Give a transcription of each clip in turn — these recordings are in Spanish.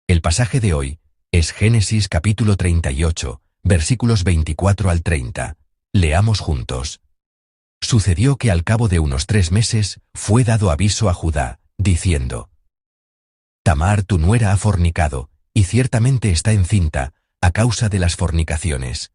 El pasaje de hoy es Génesis capítulo 38, versículos 24 al 30. Leamos juntos. Sucedió que al cabo de unos 3 meses fue dado aviso a Judá, diciendo: Tamar tu nuera ha fornicado, y ciertamente está encinta, a causa de las fornicaciones.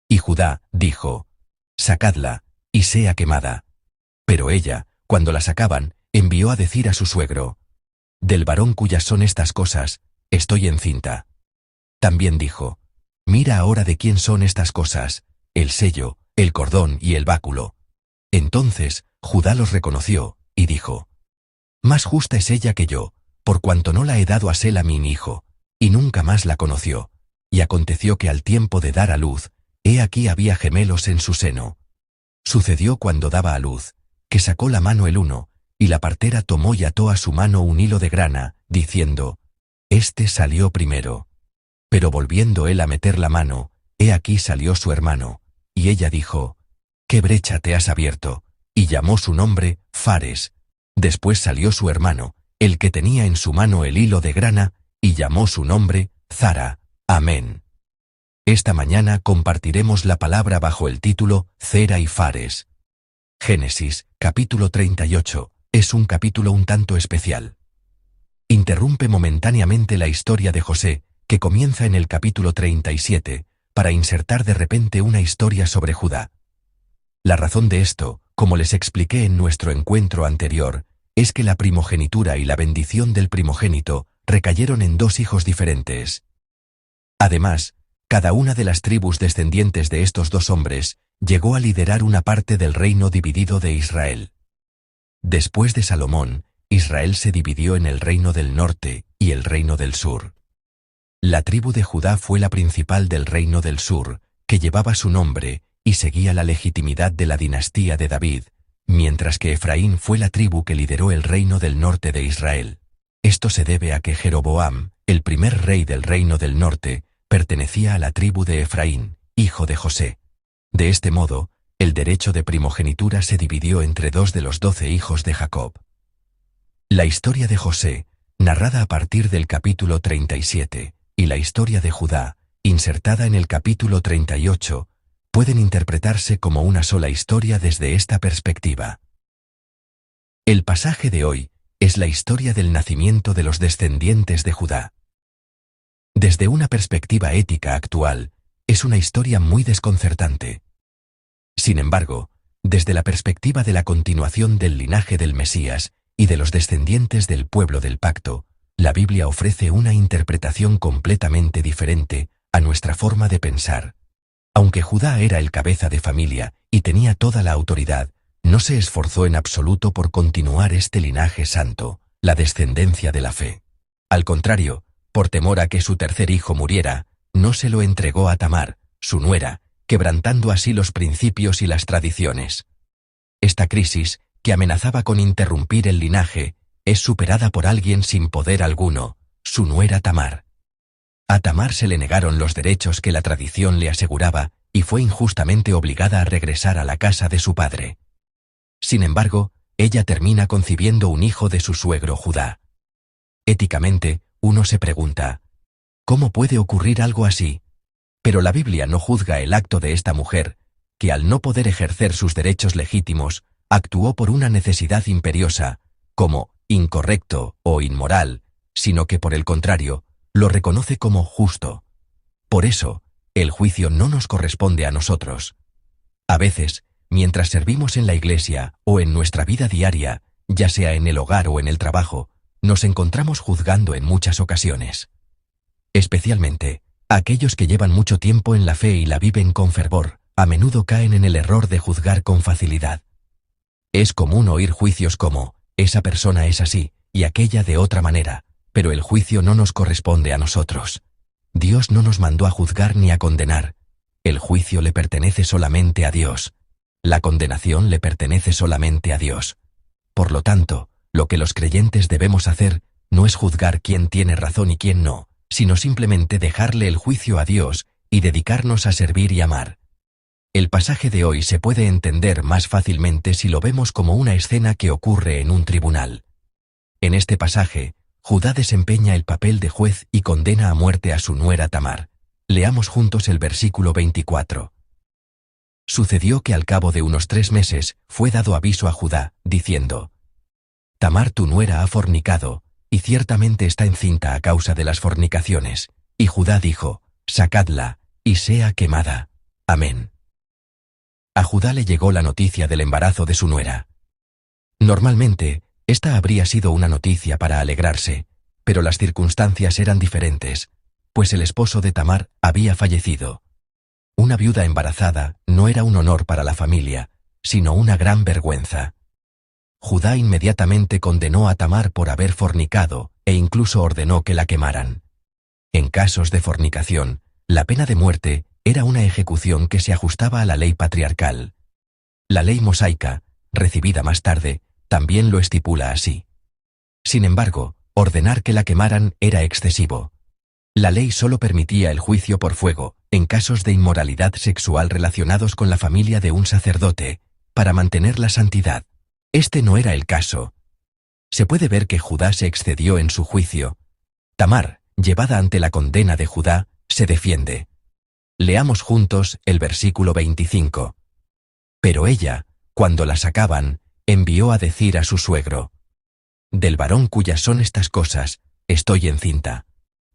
Y Judá dijo: Sacadla, y sea quemada. Pero ella, cuando la sacaban, envió a decir a su suegro: Del varón cuyas son estas cosas, estoy encinta. También dijo: Mira ahora de quién son estas cosas, el sello, el cordón y el báculo. Entonces Judá los reconoció, y dijo: Más justa es ella que yo, por cuanto no la he dado a Sela mi hijo, y nunca más la conoció. Y aconteció que al tiempo de dar a luz, he aquí había gemelos en su seno. Sucedió cuando daba a luz, que sacó la mano el uno, y la partera tomó y ató a su mano un hilo de grana, diciendo: Este salió primero. Pero volviendo él a meter la mano, he aquí salió su hermano, y ella dijo: ¿Qué brecha te has abierto? Y llamó su nombre Fares. Después salió su hermano, el que tenía en su mano el hilo de grana, y llamó su nombre Zara. Amén. Esta mañana compartiremos la palabra bajo el título Zera y Fares. Génesis, capítulo 38, es un capítulo un tanto especial. Interrumpe momentáneamente la historia de José, que comienza en el capítulo 37, para insertar de repente una historia sobre Judá. La razón de esto, como les expliqué en nuestro encuentro anterior, es que la primogenitura y la bendición del primogénito recayeron en 2 hijos diferentes. Además, cada una de las tribus descendientes de estos 2 hombres llegó a liderar una parte del reino dividido de Israel. Después de Salomón, Israel se dividió en el reino del norte y el reino del sur. La tribu de Judá fue la principal del reino del sur, que llevaba su nombre y seguía la legitimidad de la dinastía de David, mientras que Efraín fue la tribu que lideró el reino del norte de Israel. Esto se debe a que Jeroboam, el primer rey del reino del norte, pertenecía a la tribu de Efraín, hijo de José. De este modo, el derecho de primogenitura se dividió entre 2 de los 12 hijos de Jacob. La historia de José, narrada a partir del capítulo 37, y la historia de Judá, insertada en el capítulo 38, pueden interpretarse como una sola historia desde esta perspectiva. El pasaje de hoy es la historia del nacimiento de los descendientes de Judá. Desde una perspectiva ética actual, es una historia muy desconcertante. Sin embargo, desde la perspectiva de la continuación del linaje del Mesías y de los descendientes del pueblo del pacto, la Biblia ofrece una interpretación completamente diferente a nuestra forma de pensar. Aunque Judá era el cabeza de familia y tenía toda la autoridad, no se esforzó en absoluto por continuar este linaje santo, la descendencia de la fe. Al contrario, por temor a que su tercer hijo muriera, no se lo entregó a Tamar, su nuera, quebrantando así los principios y las tradiciones. Esta crisis, que amenazaba con interrumpir el linaje, es superada por alguien sin poder alguno, su nuera Tamar. A Tamar se le negaron los derechos que la tradición le aseguraba y fue injustamente obligada a regresar a la casa de su padre. Sin embargo, ella termina concibiendo un hijo de su suegro Judá. Éticamente, uno se pregunta: ¿cómo puede ocurrir algo así? Pero la Biblia no juzga el acto de esta mujer, que al no poder ejercer sus derechos legítimos, actuó por una necesidad imperiosa, como incorrecto o inmoral, sino que por el contrario, lo reconoce como justo. Por eso, el juicio no nos corresponde a nosotros. A veces, mientras servimos en la iglesia o en nuestra vida diaria, ya sea en el hogar o en el trabajo, nos encontramos juzgando en muchas ocasiones. Especialmente, aquellos que llevan mucho tiempo en la fe y la viven con fervor, a menudo caen en el error de juzgar con facilidad. Es común oír juicios como: esa persona es así, y aquella de otra manera, pero el juicio no nos corresponde a nosotros. Dios no nos mandó a juzgar ni a condenar. El juicio le pertenece solamente a Dios. La condenación le pertenece solamente a Dios. Por lo tanto, lo que los creyentes debemos hacer no es juzgar quién tiene razón y quién no, sino simplemente dejarle el juicio a Dios y dedicarnos a servir y amar. El pasaje de hoy se puede entender más fácilmente si lo vemos como una escena que ocurre en un tribunal. En este pasaje, Judá desempeña el papel de juez y condena a muerte a su nuera Tamar. Leamos juntos el versículo 24. Sucedió que al cabo de unos 3 meses fue dado aviso a Judá, diciendo: Tamar tu nuera ha fornicado, y ciertamente está encinta a causa de las fornicaciones. Y Judá dijo: Sacadla, y sea quemada. Amén. A Judá le llegó la noticia del embarazo de su nuera. Normalmente, esta habría sido una noticia para alegrarse, pero las circunstancias eran diferentes, pues el esposo de Tamar había fallecido. Una viuda embarazada no era un honor para la familia, sino una gran vergüenza. Judá inmediatamente condenó a Tamar por haber fornicado e incluso ordenó que la quemaran. En casos de fornicación, la pena de muerte era una ejecución que se ajustaba a la ley patriarcal. La ley mosaica, recibida más tarde, también lo estipula así. Sin embargo, ordenar que la quemaran era excesivo. La ley solo permitía el juicio por fuego, en casos de inmoralidad sexual relacionados con la familia de un sacerdote, para mantener la santidad. Este no era el caso. Se puede ver que Judá se excedió en su juicio. Tamar, llevada ante la condena de Judá, se defiende. Leamos juntos el versículo 25. Pero ella, cuando la sacaban, envió a decir a su suegro: Del varón cuyas son estas cosas, estoy encinta.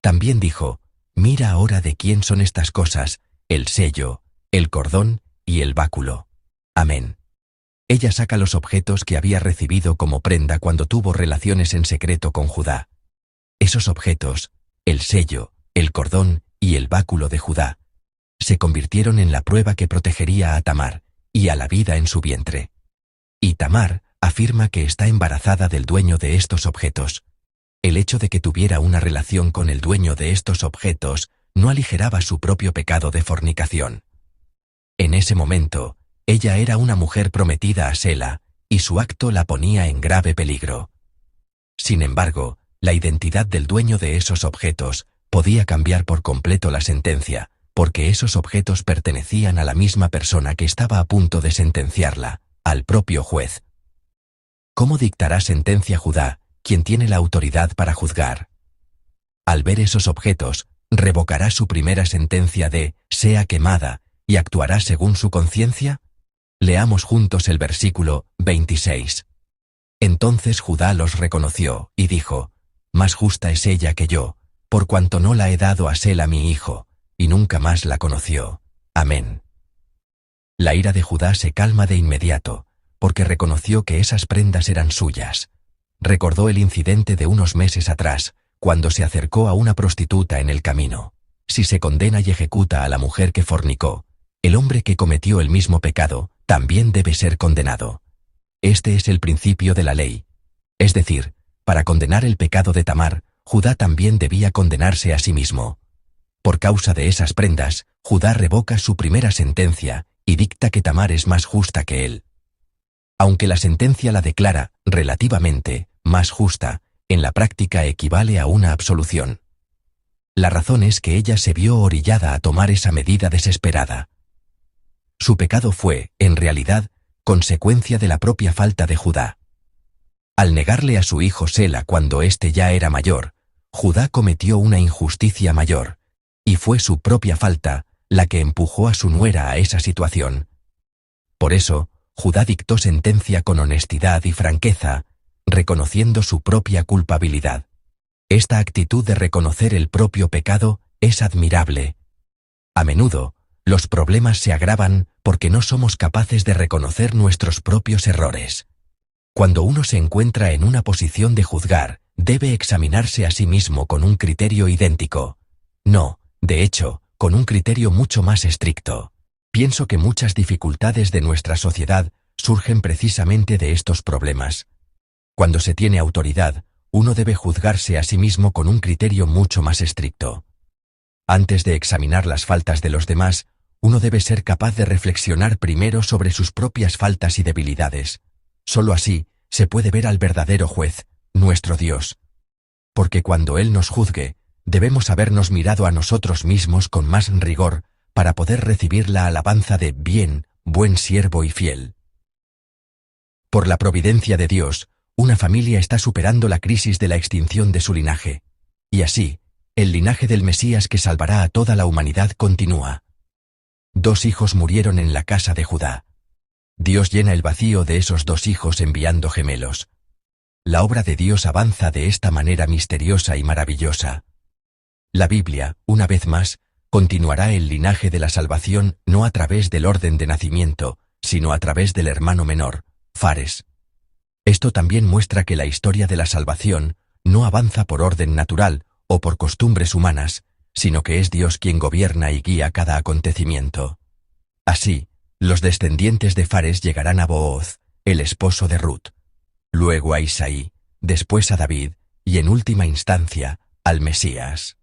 También dijo: Mira ahora de quién son estas cosas, el sello, el cordón y el báculo. Amén. Ella saca los objetos que había recibido como prenda cuando tuvo relaciones en secreto con Judá. Esos objetos, el sello, el cordón y el báculo de Judá, se convirtieron en la prueba que protegería a Tamar y a la vida en su vientre. Y Tamar afirma que está embarazada del dueño de estos objetos. El hecho de que tuviera una relación con el dueño de estos objetos no aligeraba su propio pecado de fornicación. En ese momento, ella era una mujer prometida a Sela, y su acto la ponía en grave peligro. Sin embargo, la identidad del dueño de esos objetos podía cambiar por completo la sentencia, porque esos objetos pertenecían a la misma persona que estaba a punto de sentenciarla, al propio juez. ¿Cómo dictará sentencia Judá, quien tiene la autoridad para juzgar? Al ver esos objetos, ¿revocará su primera sentencia de «sea quemada» y actuará según su conciencia? Leamos juntos el versículo 26. Entonces Judá los reconoció y dijo: Más justa es ella que yo, por cuanto no la he dado a Sela mi hijo, y nunca más la conoció. Amén. La ira de Judá se calma de inmediato, porque reconoció que esas prendas eran suyas. Recordó el incidente de unos meses atrás, cuando se acercó a una prostituta en el camino. Si se condena y ejecuta a la mujer que fornicó, el hombre que cometió el mismo pecado también debe ser condenado. Este es el principio de la ley. Es decir, para condenar el pecado de Tamar, Judá también debía condenarse a sí mismo. Por causa de esas prendas, Judá revoca su primera sentencia y dicta que Tamar es más justa que él. Aunque la sentencia la declara, relativamente, más justa, en la práctica equivale a una absolución. La razón es que ella se vio orillada a tomar esa medida desesperada. Su pecado fue, en realidad, consecuencia de la propia falta de Judá. Al negarle a su hijo Sela cuando éste ya era mayor, Judá cometió una injusticia mayor, y fue su propia falta la que empujó a su nuera a esa situación. Por eso, Judá dictó sentencia con honestidad y franqueza, reconociendo su propia culpabilidad. Esta actitud de reconocer el propio pecado es admirable. A menudo, los problemas se agravan porque no somos capaces de reconocer nuestros propios errores. Cuando uno se encuentra en una posición de juzgar, debe examinarse a sí mismo con un criterio idéntico. No, de hecho, con un criterio mucho más estricto. Pienso que muchas dificultades de nuestra sociedad surgen precisamente de estos problemas. Cuando se tiene autoridad, uno debe juzgarse a sí mismo con un criterio mucho más estricto. Antes de examinar las faltas de los demás, uno debe ser capaz de reflexionar primero sobre sus propias faltas y debilidades. Solo así se puede ver al verdadero juez, nuestro Dios. Porque cuando Él nos juzgue, debemos habernos mirado a nosotros mismos con más rigor para poder recibir la alabanza de «bien, buen siervo y fiel». Por la providencia de Dios, una familia está superando la crisis de la extinción de su linaje. Y así, el linaje del Mesías que salvará a toda la humanidad continúa. 2 hijos murieron en la casa de Judá. Dios llena el vacío de esos 2 hijos enviando gemelos. La obra de Dios avanza de esta manera misteriosa y maravillosa. La Biblia, una vez más, continuará el linaje de la salvación no a través del orden de nacimiento, sino a través del hermano menor, Fares. Esto también muestra que la historia de la salvación no avanza por orden natural o por costumbres humanas, sino que es Dios quien gobierna y guía cada acontecimiento. Así, los descendientes de Fares llegarán a Booz, el esposo de Ruth, luego a Isaí, después a David, y en última instancia, al Mesías.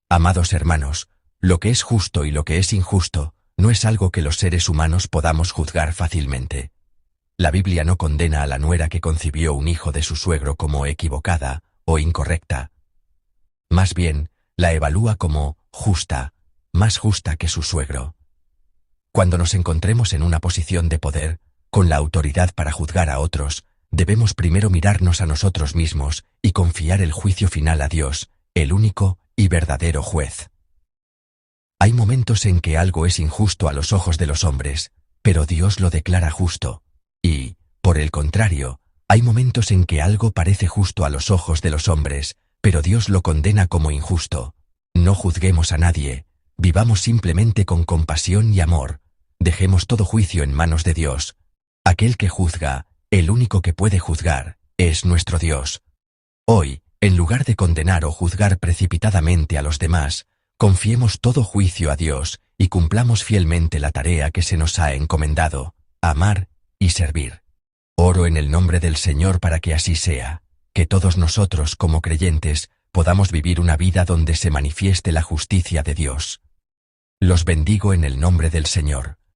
Amados hermanos, lo que es justo y lo que es injusto no es algo que los seres humanos podamos juzgar fácilmente. La Biblia no condena a la nuera que concibió un hijo de su suegro como equivocada o incorrecta. Más bien, la evalúa como justa, más justa que su suegro. Cuando nos encontremos en una posición de poder, con la autoridad para juzgar a otros, debemos primero mirarnos a nosotros mismos y confiar el juicio final a Dios, el único y verdadero juez. Hay momentos en que algo es injusto a los ojos de los hombres, pero Dios lo declara justo. Y, por el contrario, hay momentos en que algo parece justo a los ojos de los hombres, pero Dios lo condena como injusto. No juzguemos a nadie, vivamos simplemente con compasión y amor, dejemos todo juicio en manos de Dios. Aquel que juzga, el único que puede juzgar, es nuestro Dios. Hoy, en lugar de condenar o juzgar precipitadamente a los demás, confiemos todo juicio a Dios y cumplamos fielmente la tarea que se nos ha encomendado, amar y servir. Oro en el nombre del Señor para que así sea, que todos nosotros como creyentes podamos vivir una vida donde se manifieste la justicia de Dios. Los bendigo en el nombre del Señor.